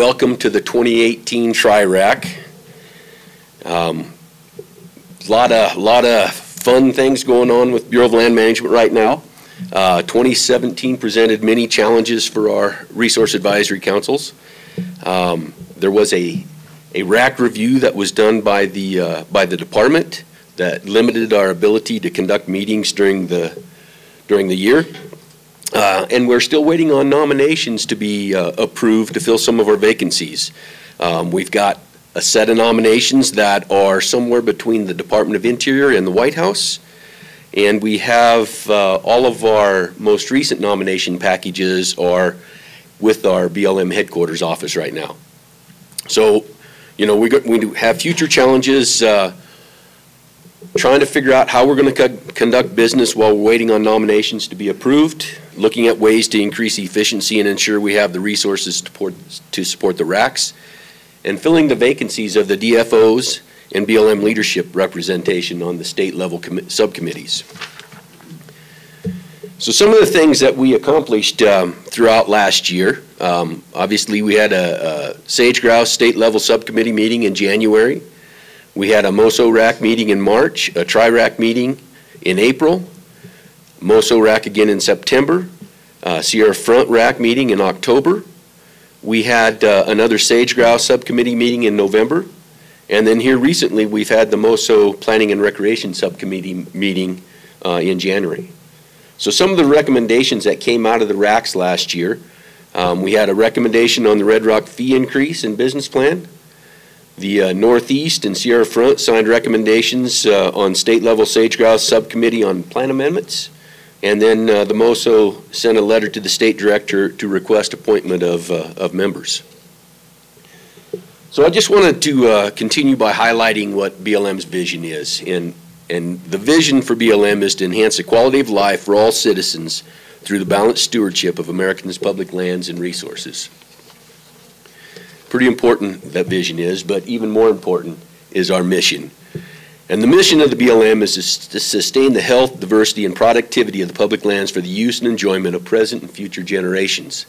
Welcome to the 2018 Tri-RAC. Lot of fun things going on with Bureau of Land Management right now. 2017 presented many challenges for our resource advisory councils. There was a RAC review that was done by the department that limited our ability to conduct meetings during the year. And we're still waiting on nominations to be approved to fill some of our vacancies. We've got a set of nominations that are somewhere between the Department of Interior and the White House. And we have all of our most recent nomination packages are with our BLM headquarters office right now. So, you know, we have future challenges trying to figure out how we're going to conduct business while we're waiting on nominations to be approved, looking at ways to increase efficiency and ensure we have the resources to support the RACs, and filling the vacancies of the DFOs and BLM leadership representation on the state level subcommittees. So some of the things that we accomplished throughout last year, obviously we had a sage grouse state level subcommittee meeting in January. We had a MOSO RAC meeting in March, a Tri-RAC meeting in April, MOSO RAC again in September, Sierra Front RAC meeting in October. We had another sage grouse subcommittee meeting in November. And then here recently we've had the MOSO Planning and Recreation subcommittee meeting in January. So some of the recommendations that came out of the RACs last year, we had a recommendation on the Red Rock fee increase and business plan. The Northeast and Sierra Front signed recommendations on state level sage grouse subcommittee on plan amendments. And then the MOSO sent a letter to the state director to request appointment of members. So I just wanted to continue by highlighting what BLM's vision is. And the vision for BLM is to enhance the quality of life for all citizens through the balanced stewardship of Americans' public lands and resources. Pretty important that vision is, but even more important is our mission. And the mission of the BLM is to sustain the health, diversity, and productivity of the public lands for the use and enjoyment of present and future generations.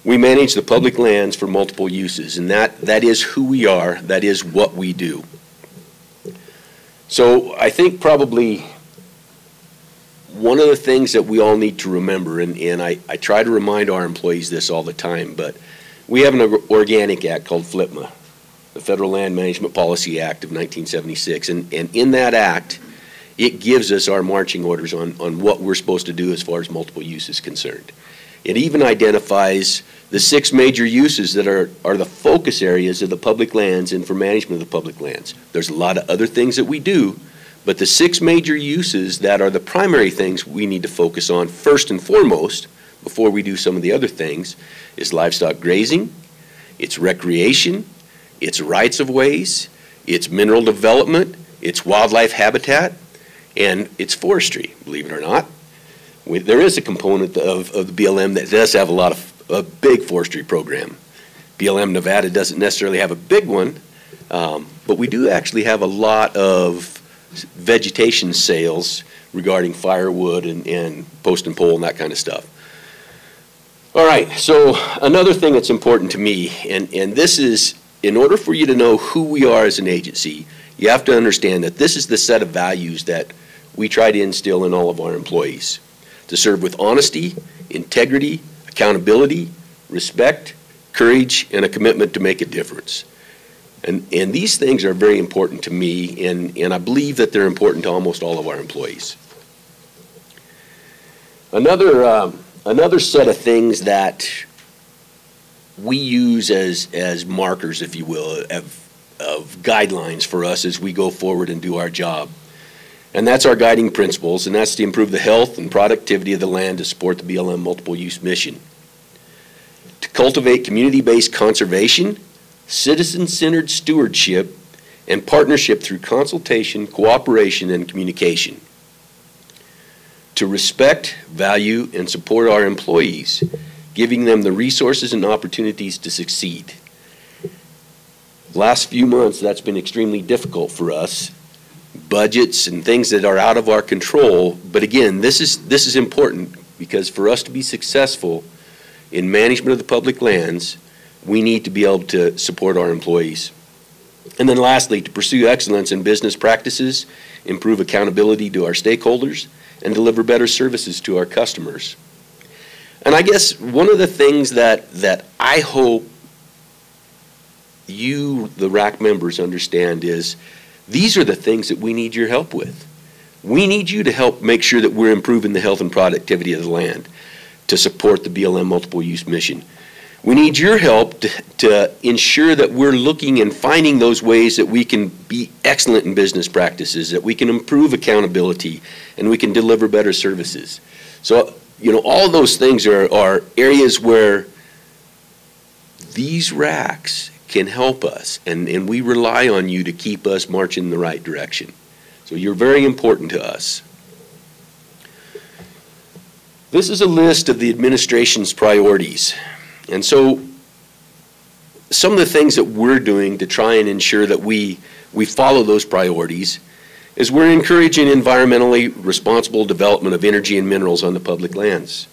We manage the public lands for multiple uses, and that is who we are, that is what we do. So I think probably one of the things that we all need to remember, and I try to remind our employees this all the time, but we have an organic act called FLPMA, the Federal Land Management Policy Act of 1976, and in that act, it gives us our marching orders on what we're supposed to do as far as multiple use is concerned. It even identifies the 6 major uses that are the focus areas of the public lands and for management of the public lands. There's a lot of other things that we do, but the 6 major uses that are the primary things we need to focus on first and foremost before we do some of the other things is livestock grazing, it's recreation, it's rights of ways, it's mineral development, it's wildlife habitat, and it's forestry, believe it or not. There is a component of the BLM that does have a big forestry program. BLM Nevada doesn't necessarily have a big one, but we do actually have a lot of vegetation sales regarding firewood and post and pole and that kind of stuff. All right, so another thing that's important to me, and this is, in order for you to know who we are as an agency, you have to understand that this is the set of values that we try to instill in all of our employees. To serve with honesty, integrity, accountability, respect, courage, and a commitment to make a difference. And these things are very important to me, and I believe that they're important to almost all of our employees. Another set of things that we use as markers, if you will, of guidelines for us as we go forward and do our job. And that's our guiding principles, and that's to improve the health and productivity of the land to support the BLM multiple use mission. To cultivate community-based conservation, citizen-centered stewardship, and partnership through consultation, cooperation, and communication. To respect, value, and support our employees, giving them the resources and opportunities to succeed. The last few months, that's been extremely difficult for us. Budgets and things that are out of our control, but again, this is important because for us to be successful in management of the public lands, we need to be able to support our employees. And then lastly, to pursue excellence in business practices, improve accountability to our stakeholders, and deliver better services to our customers. And I guess one of the things that I hope you, the RAC members, understand is these are the things that we need your help with. We need you to help make sure that we're improving the health and productivity of the land to support the BLM multiple use mission. We need your help to ensure that we're looking and finding those ways that we can be excellent in business practices, that we can improve accountability, and we can deliver better services. So, you know, all those things are areas where these RACs can help us, and we rely on you to keep us marching in the right direction. So you're very important to us. This is a list of the administration's priorities. And so some of the things that we're doing to try and ensure that we follow those priorities is we're encouraging environmentally responsible development of energy and minerals on the public lands.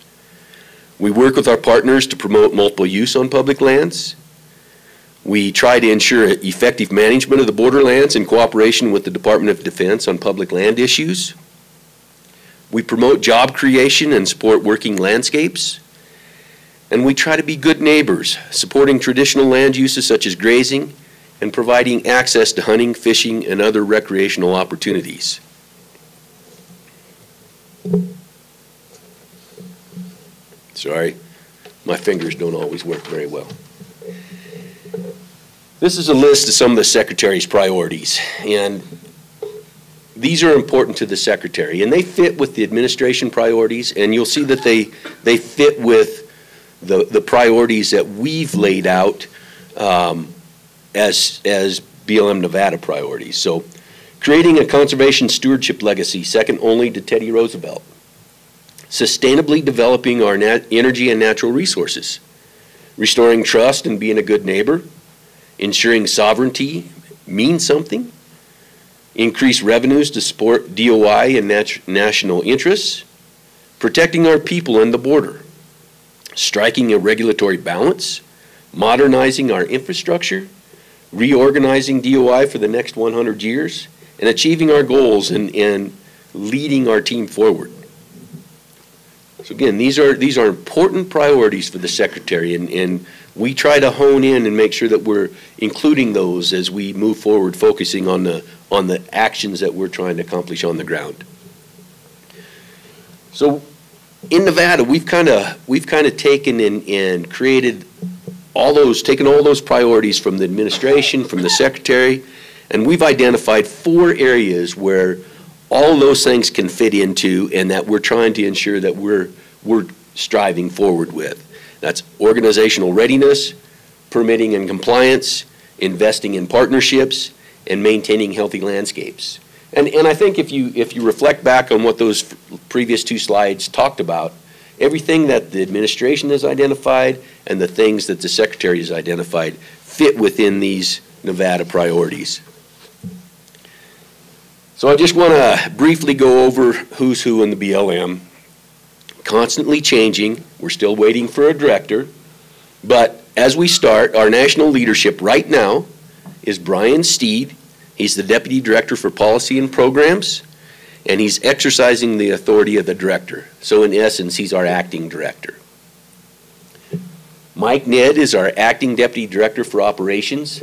We work with our partners to promote multiple use on public lands. We try to ensure effective management of the borderlands in cooperation with the Department of Defense on public land issues. We promote job creation and support working landscapes. And we try to be good neighbors, supporting traditional land uses such as grazing and providing access to hunting, fishing, and other recreational opportunities. Sorry, my fingers don't always work very well. This is a list of some of the Secretary's priorities, and these are important to the Secretary, and they fit with the administration priorities, and you'll see that they fit with the priorities that we've laid out as BLM Nevada priorities. So, creating a conservation stewardship legacy second only to Teddy Roosevelt. Sustainably developing our energy and natural resources. Restoring trust and being a good neighbor. Ensuring sovereignty means something. Increase revenues to support DOI and national interests. Protecting our people and the border. Striking a regulatory balance. Modernizing our infrastructure. Reorganizing DOI for the next 100 years. And achieving our goals and leading our team forward. So again, these are important priorities for the Secretary, and we try to hone in and make sure that we're including those as we move forward, focusing on the actions that we're trying to accomplish on the ground. So in Nevada, we've kind of taken and created taken all those priorities from the administration, from the Secretary, and we've identified 4 areas where all those things can fit into and that we're trying to ensure that we're striving forward with. That's organizational readiness, permitting and compliance, investing in partnerships, and maintaining healthy landscapes. And I think if you reflect back on what those previous 2 slides talked about, everything that the administration has identified and the things that the Secretary has identified fit within these Nevada priorities. So I just want to briefly go over who's who in the BLM. Constantly changing. We're still waiting for a director. But as we start, our national leadership right now is Brian Steed. He's the Deputy Director for Policy and Programs, and he's exercising the authority of the director. So in essence, he's our acting director. Mike Ned is our acting Deputy Director for Operations.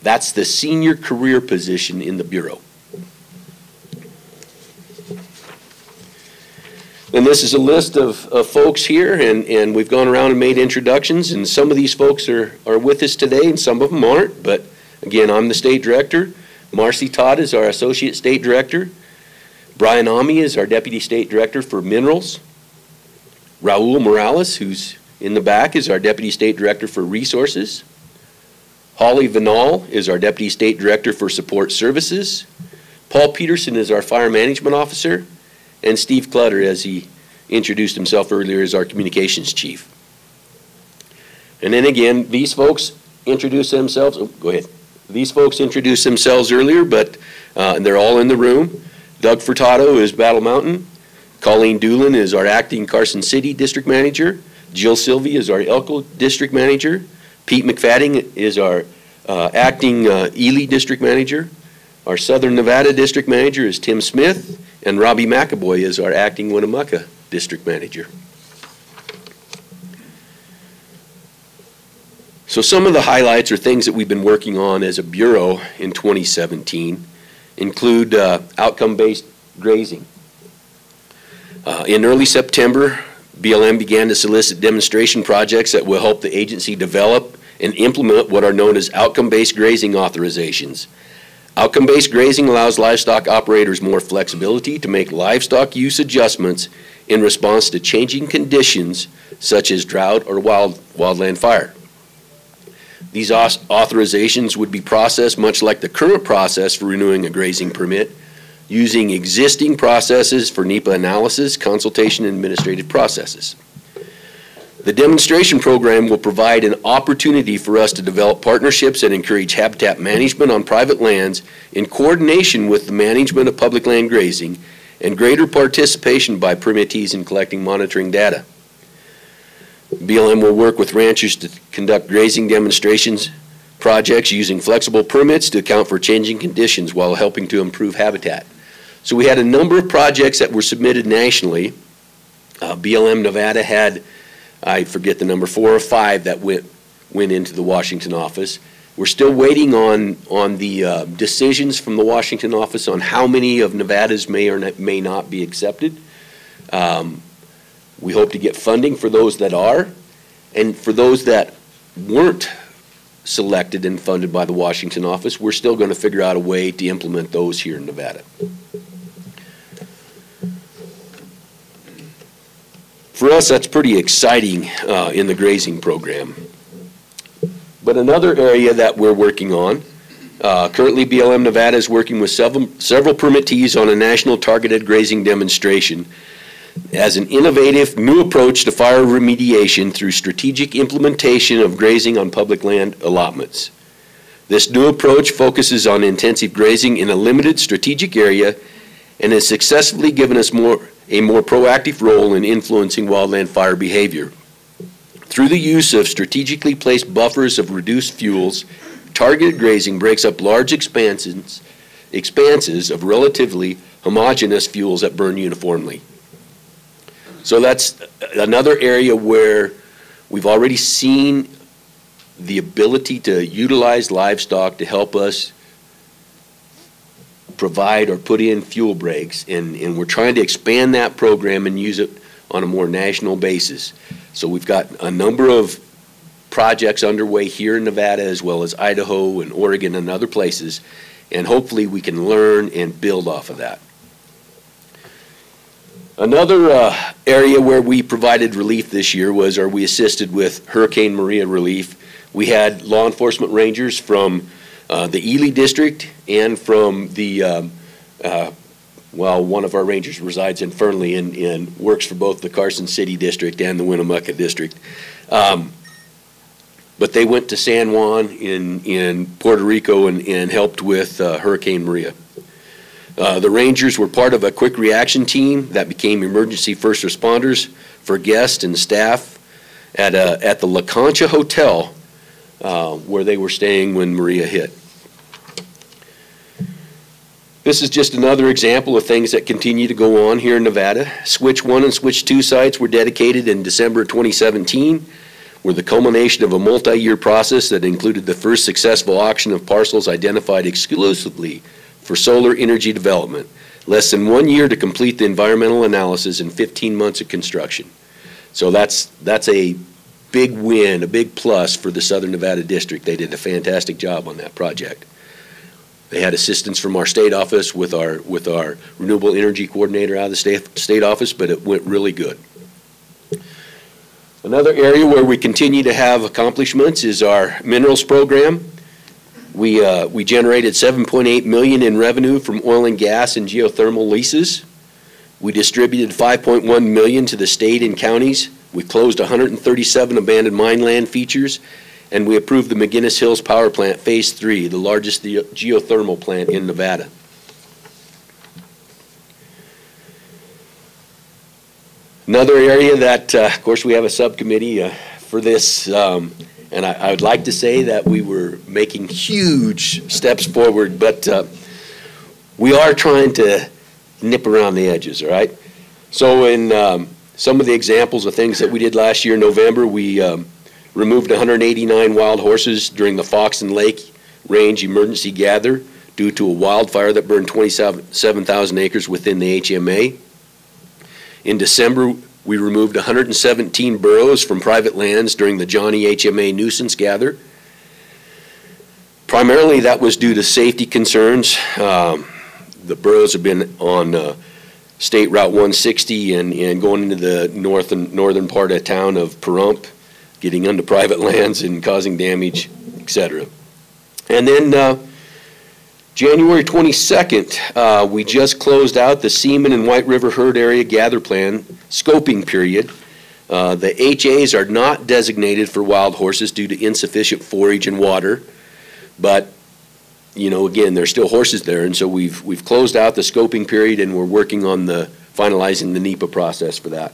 That's the senior career position in the Bureau. And this is a list of folks here, and we've gone around and made introductions, and some of these folks are with us today, and some of them aren't. But again, I'm the State Director. Marcy Todd is our Associate State Director. Brian Ami is our Deputy State Director for Minerals. Raul Morales, who's in the back, is our Deputy State Director for Resources. Holly Vinal is our Deputy State Director for Support Services. Paul Peterson is our Fire Management Officer. And Steve Clutter, as he introduced himself earlier, is our Communications Chief. And then again, these folks introduce themselves. Oh, go ahead. These folks introduced themselves earlier, but they're all in the room. Doug Furtado is Battle Mountain. Colleen Doolin is our acting Carson City District Manager. Jill Sylvie is our Elko District Manager. Pete McFadden is our acting Ely District Manager. Our Southern Nevada District Manager is Tim Smith, and Robbie McAvoy is our acting Winnemucca District Manager. So some of the highlights or things that we've been working on as a Bureau in 2017 include outcome-based grazing. In early September, BLM began to solicit demonstration projects that will help the agency develop and implement what are known as outcome-based grazing authorizations. Outcome-based grazing allows livestock operators more flexibility to make livestock use adjustments in response to changing conditions such as drought or wildland fire. These authorizations would be processed much like the current process for renewing a grazing permit, using existing processes for NEPA analysis, consultation, and administrative processes. The demonstration program will provide an opportunity for us to develop partnerships and encourage habitat management on private lands in coordination with the management of public land grazing and greater participation by permittees in collecting monitoring data. BLM will work with ranchers to conduct grazing demonstrations projects using flexible permits to account for changing conditions while helping to improve habitat. So we had a number of projects that were submitted nationally. BLM Nevada had, I forget the number, 4 or 5 that went into the Washington office. We're still waiting on the decisions from the Washington office on how many of Nevada's may or may not be accepted. We hope to get funding for those that are, and for those that weren't selected and funded by the Washington office, we're still going to figure out a way to implement those here in Nevada. For us, that's pretty exciting in the grazing program. But another area that we're working on, currently BLM Nevada is working with several permittees on a national targeted grazing demonstration as an innovative new approach to fire remediation through strategic implementation of grazing on public land allotments. This new approach focuses on intensive grazing in a limited strategic area and has successfully given us a more proactive role in influencing wildland fire behavior. Through the use of strategically placed buffers of reduced fuels, targeted grazing breaks up large expanses of relatively homogeneous fuels that burn uniformly. So that's another area where we've already seen the ability to utilize livestock to help us provide or put in fuel breaks, and we're trying to expand that program and use it on a more national basis. So we've got a number of projects underway here in Nevada as well as Idaho and Oregon and other places, and hopefully we can learn and build off of that. Another area where we provided relief this year was, or we assisted with Hurricane Maria relief. We had law enforcement rangers from the Ely District and from the, well, one of our rangers resides in Fernley and works for both the Carson City District and the Winnemucca District. But they went to San Juan in Puerto Rico and helped with Hurricane Maria. The Rangers were part of a quick reaction team that became emergency first responders for guests and staff at the La Concha Hotel where they were staying when Maria hit. This is just another example of things that continue to go on here in Nevada. Switch 1 and Switch 2 sites were dedicated in December 2017, were the culmination of a multi-year process that included the first successful auction of parcels identified exclusively for solar energy development, less than 1 year to complete the environmental analysis and 15 months of construction. So that's a big win, a big plus for the Southern Nevada District. They did a fantastic job on that project. They had assistance from our state office with our renewable energy coordinator out of the state office, but it went really good. Another area where we continue to have accomplishments is our minerals program. We generated $7.8 million in revenue from oil and gas and geothermal leases. We distributed $5.1 million to the state and counties. We closed 137 abandoned mine land features, and we approved the McGinnis Hills Power Plant Phase 3, the largest geothermal plant in Nevada. Another area that, of course, we have a subcommittee for this, And I would like to say that we were making huge steps forward, but we are trying to nip around the edges, all right? So in some of the examples of things that we did last year in November, we removed 189 wild horses during the Fox and Lake Range emergency gather due to a wildfire that burned 27,000 acres within the HMA. In December, we removed 117 burros from private lands during the Johnny HMA nuisance gather. Primarily, that was due to safety concerns. The burros have been on State Route 160 and going into the northern part of town of Pahrump, getting onto private lands and causing damage, etc. And then January 22nd, we just closed out the Seaman and White River Herd Area Gather Plan scoping period. The HAs are not designated for wild horses due to insufficient forage and water, but you know, again, there's still horses there, and so we've closed out the scoping period, and we're working on finalizing the NEPA process for that.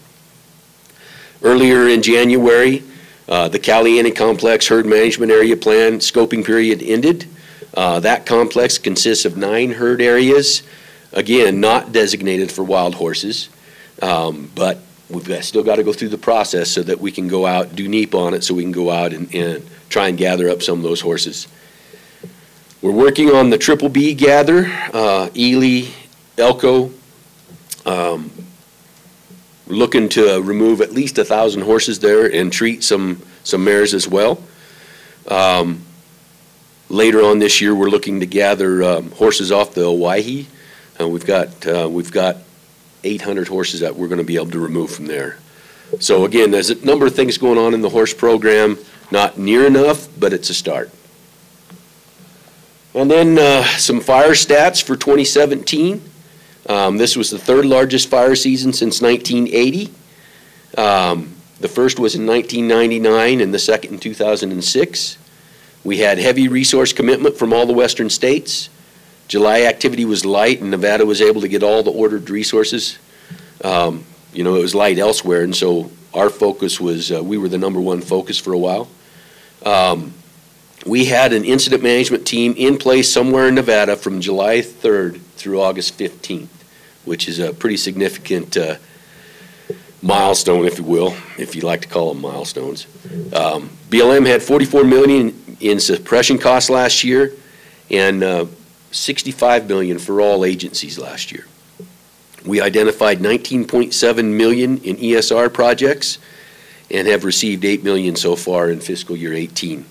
Earlier in January, the Caliente Complex Herd Management Area Plan scoping period ended. That complex consists of 9 herd areas, again, not designated for wild horses, but we've still got to go through the process so that we can go out, do NEPA on it, so we can go out and try and gather up some of those horses. We're working on the Triple B gather, Ely, Elko. We're looking to remove at least 1,000 horses there and treat some mares as well. Later on this year, we're looking to gather horses off the Owyhee. We've got 800 horses that we're going to be able to remove from there. So again, there's a number of things going on in the horse program. Not near enough, but it's a start. And then some fire stats for 2017. This was the 3rd largest fire season since 1980. The first was in 1999 and the second in 2006. We had heavy resource commitment from all the western states. July activity was light, and Nevada was able to get all the ordered resources. You know, it was light elsewhere, and so our focus was, we were the #1 focus for a while. We had an incident management team in place somewhere in Nevada from July 3rd through August 15th, which is a pretty significant milestone, if you will, if you like to call them milestones. BLM had $44 million in suppression costs last year, and $65 million for all agencies last year. We identified $19.7 million in ESR projects and have received $8 million so far in fiscal year 18.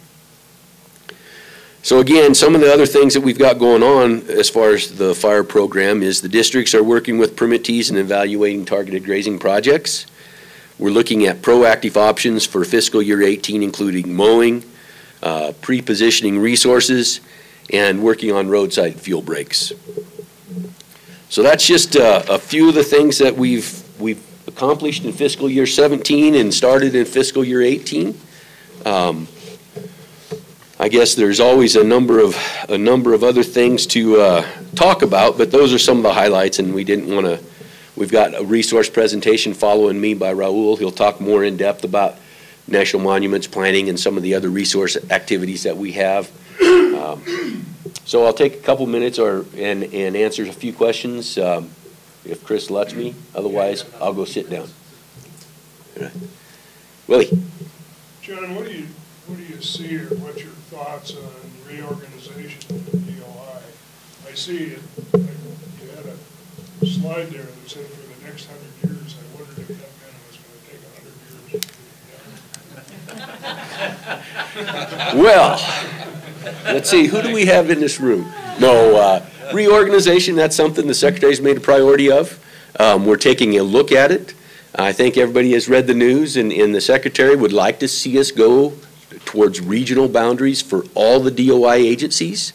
So again, some of the other things that we've got going on as far as the fire program is the districts are working with permittees and evaluating targeted grazing projects. We're looking at proactive options for fiscal year 18, including mowing, pre-positioning resources, and working on roadside fuel breaks. So that's just a few of the things that we've accomplished in fiscal year 17 and started in fiscal year 18. I guess there's always a number of other things to talk about, but those are some of the highlights, and we didn't want to. We've got a resource presentation following me by Raul. He'll talk more in depth about national monuments planning and some of the other resource activities that we have. So I'll take a couple minutes and answer a few questions if Chris lets me. Otherwise, I'll go sit down. Willie. John, what do you see, or what's your thoughts on reorganization of the DOI? I see it, you had a slide there that said for the next 100 years. I wondered if that meant it was going to take 100 years. Well, let's see, who do we have in this room? No, reorganization, that's something the Secretary's made a priority of. We're taking a look at it. I think everybody has read the news, and the Secretary would like to see us go towards regional boundaries for all the DOI agencies.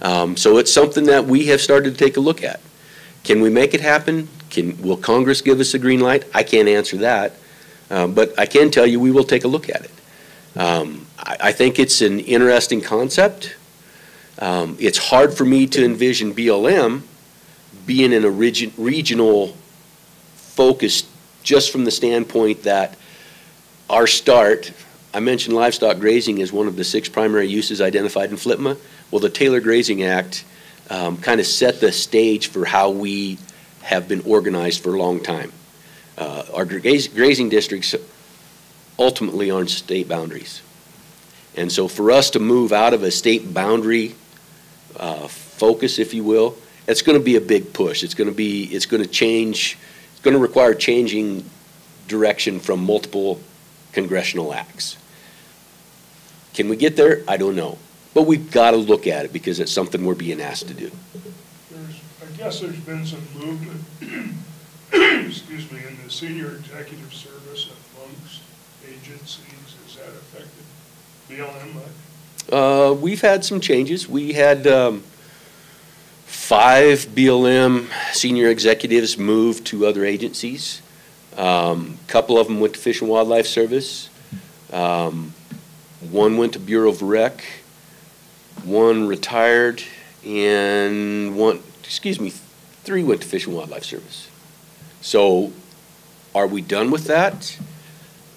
So it's something that we have started to take a look at. Can we make it happen? Will Congress give us a green light? I can't answer that, but I can tell you we will take a look at it. I think it's an interesting concept. It's hard for me to envision BLM being in a regional focus just from the standpoint that our start, I mentioned livestock grazing is one of the 6 primary uses identified in FLTMA. Well, the Taylor Grazing Act kind of set the stage for how we have been organized for a long time. Our grazing districts ultimately are on state boundaries. And so for us to move out of a state boundary focus, if you will, it's going to be a big push. It's going to require changing direction from multiple congressional acts. Can we get there? I don't know. But we've got to look at it because it's something we're being asked to do. I guess there's been some movement, excuse me, in the senior executive service amongst agencies. Has that affected BLM much? We've had some changes. We had 5 BLM senior executives move to other agencies. Couple of them went to Fish and Wildlife Service. One went to Bureau of Rec. One retired, and 3 went to Fish and Wildlife Service. So, are we done with that?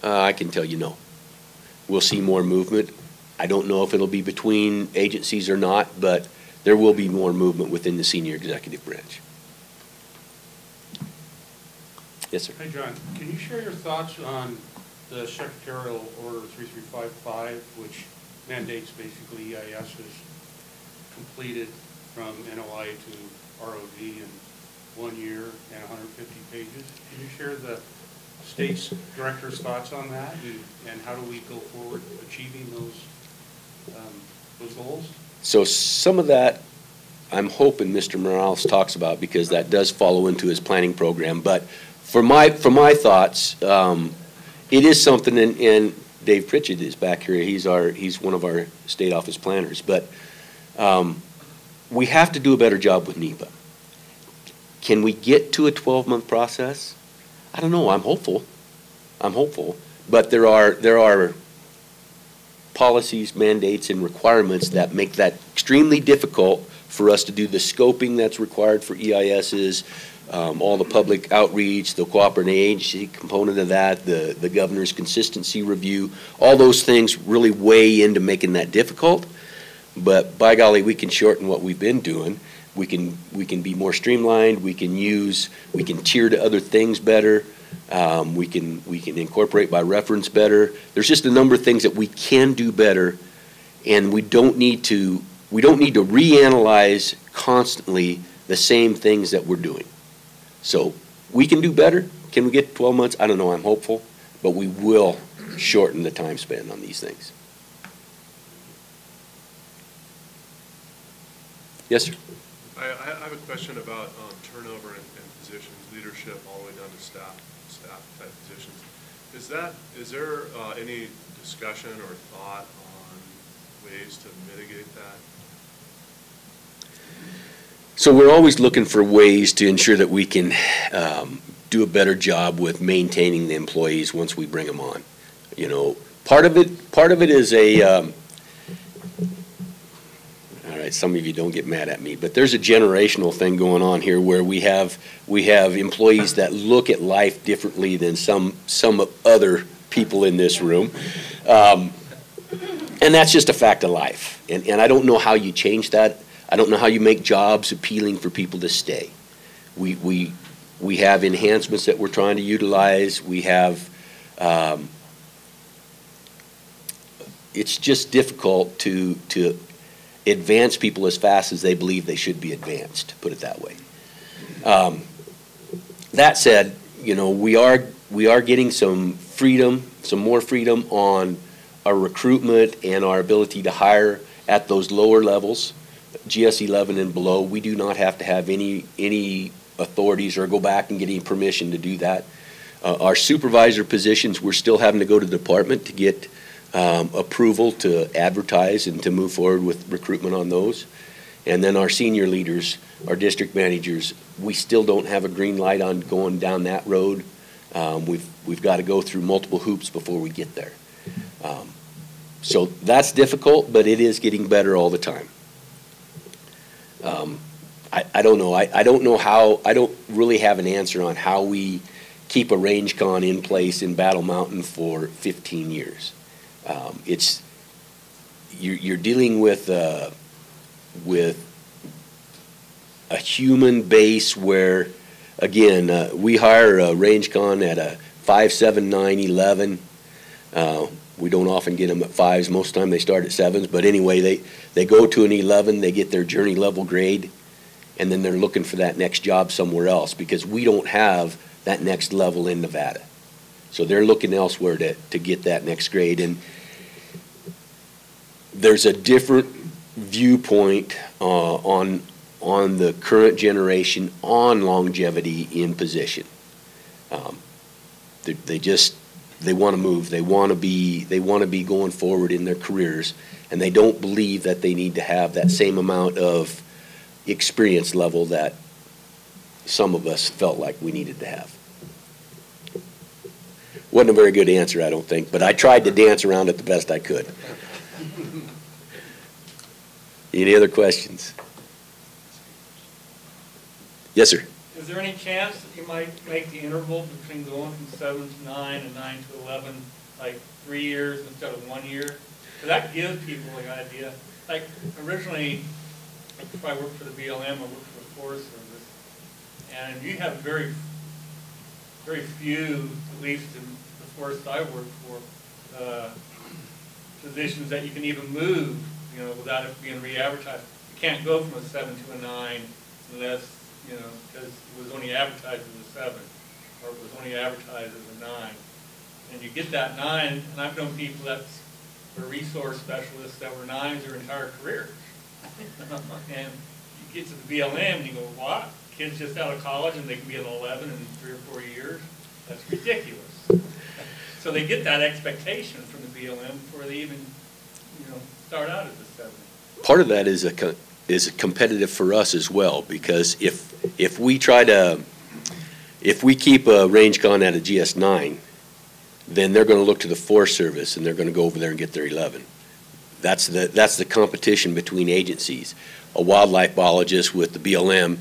I can tell you no. We'll see more movement. I don't know if it'll be between agencies or not, but there will be more movement within the senior executive branch. Yes, sir. Hey, John, can you share your thoughts on the Secretarial Order 3355, which mandates basically EIS is completed from NOI to ROD in 1 year and 150 pages? Can you share the state's director's thoughts on that, and how do we go forward achieving those goals? So some of that I'm hoping Mr. Morales talks about, because that does follow into his planning program. But for my thoughts, it is something, and Dave Pritchett is back here. He's one of our state office planners. But we have to do a better job with NEPA. Can we get to a 12-month process? I don't know. I'm hopeful. But there are policies, mandates, and requirements that make that extremely difficult for us to do the scoping that's required for EISs, all the public outreach, the cooperating agency component of that, the governor's consistency review. All those things really weigh into making that difficult. But by golly, we can shorten what we've been doing. We can be more streamlined. We can tier to other things better. We can incorporate by reference better. There's just a number of things that we can do better, and we don't need to reanalyze constantly the same things that we're doing. So we can do better. Can we get 12 months? I don't know. I'm hopeful, but we will shorten the time span on these things. Yes, sir. I have a question about turnover in positions, leadership, all the way down to staff type positions. Is there any discussion or thought on ways to mitigate that? So we're always looking for ways to ensure that we can do a better job with maintaining the employees once we bring them on. You know, part of it is a all right, some of you don't get mad at me, but there's a generational thing going on here where we have employees that look at life differently than some other people in this room. And that's just a fact of life. And I don't know how you change that. I don't know how you make jobs appealing for people to stay. We have enhancements that we're trying to utilize. We have, it's just difficult to advance people as fast as they believe they should be advanced, put it that way. That said, you know, we are getting some more freedom on our recruitment and our ability to hire at those lower levels, GS 11 and below. We do not have to have any authorities or go back and get any permission to do that. Our supervisor positions, we're still having to go to the department to get approval to advertise and to move forward with recruitment on those. And then our senior leaders, our district managers, we still don't have a green light on going down that road. We've got to go through multiple hoops before we get there. So that's difficult, but it is getting better all the time. I don't know. I don't know how. I don't really have an answer on how we keep a range con in place in Battle Mountain for 15 years. You're dealing with a human base where, again, we hire a range con at a 5, 7, 9, 11. We don't often get them at 5s. Most of the time they start at 7s. But anyway, they go to an 11, they get their journey level grade, and then they're looking for that next job somewhere else because we don't have that next level in Nevada. So they're looking elsewhere to get that next grade. And there's a different viewpoint on the current generation on longevity in position. They want to move. They want to be going forward in their careers, and they don't believe that they need to have that same amount of experience level that some of us felt like we needed to have. Wasn't a very good answer, I don't think, but I tried to dance around it the best I could. Any other questions? Yes, sir. Is there any chance that you might make the interval between going from 7 to 9 and 9 to 11, like 3 years instead of 1 year? Because that gives people an idea. Like originally, if I worked for the BLM, I worked for the Forest Service, and you have very few, at least in the forest I worked for, positions that you can even move, you know, without it being re-advertised. You can't go from a 7 to a 9 unless, you know, because it was only advertised as a 7, or it was only advertised as a 9. And you get that 9, and I've known people that were resource specialists that were 9s their entire career. And you get to the BLM and you go, what? Kids just out of college and they can be an 11 in 3 or 4 years? That's ridiculous. So they get that expectation from the BLM before they even, you know, start out as a 7. Part of that is competitive for us as well, because if we keep a range con at a GS9, then they're going to look to the Forest Service and they're going to go over there and get their 11. That's the competition between agencies. A wildlife biologist with the BLM,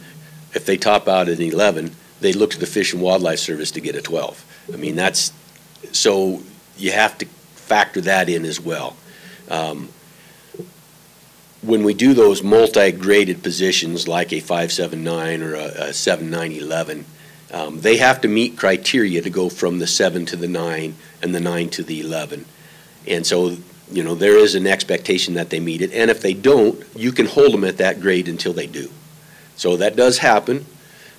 if they top out at an 11, they look to the Fish and Wildlife Service to get a 12. I mean, so you have to factor that in as well. When we do those multi-graded positions like a 579 or a 7911, they have to meet criteria to go from the 7 to the 9 and the 9 to the 11. And so, you know, there is an expectation that they meet it. And if they don't, you can hold them at that grade until they do. So that does happen.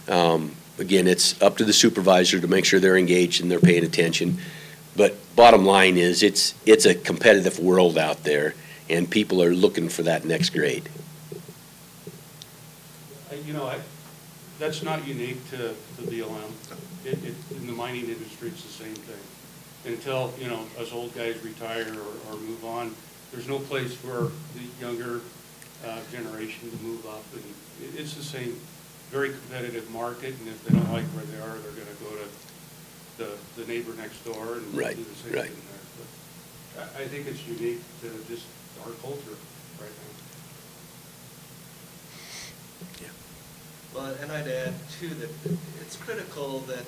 Again, it's up to the supervisor to make sure they're engaged and they're paying attention. But bottom line is it's a competitive world out there, and people are looking for that next grade. You know, that's not unique to the BLM. In the mining industry, it's the same thing. Until, you know, us old guys retire or move on, there's no place for the younger generation to move up. And it's the same, very competitive market, and if they don't like where they are, they're going to go to the neighbor next door and do the same thing there. But I think it's unique to just our culture right now. Yeah. Well, and I'd add too that it's critical that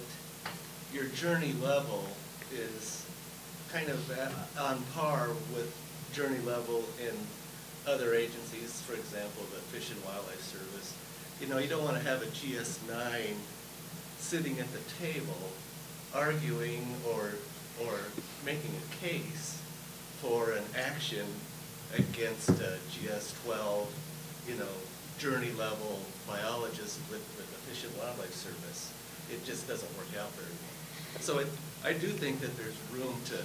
your journey level is kind of on par with journey level in other agencies, for example, the Fish and Wildlife Service. You know, you don't want to have a GS9 sitting at the table arguing or making a case for an action against a GS12, you know, journey level biologist with the Fish and Wildlife Service. It just doesn't work out very well. So I do think that there's room to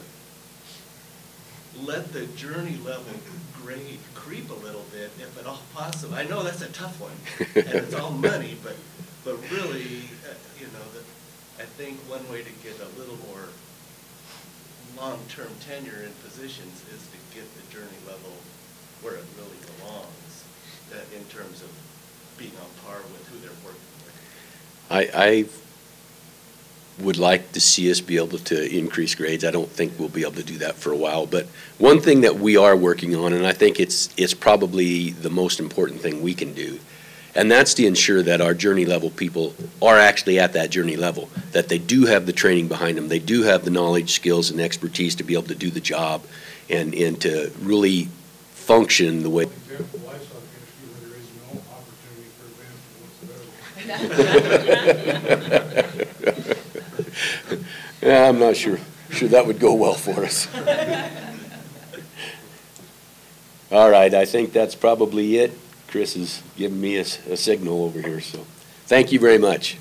let the journey level grade creep a little bit, if at all possible. I know that's a tough one, and it's all money, but really, you know, I think one way to get a little more long-term tenure in positions is to get the journey level where it really belongs in terms of being on par with who they're working with. I would like to see us be able to increase grades. I don't think we'll be able to do that for a while, but one thing that we are working on, and I think it's probably the most important thing we can do, and that's to ensure that our journey level people are actually at that journey level, that they do have the training behind them, they do have the knowledge, skills, and expertise to be able to do the job, and to really function the way. Example I saw the industry where there is no opportunity for advancement whatsoever. Yeah, I'm not sure that would go well for us. All right, I think that's probably it. Chris has given me a signal over here, so thank you very much.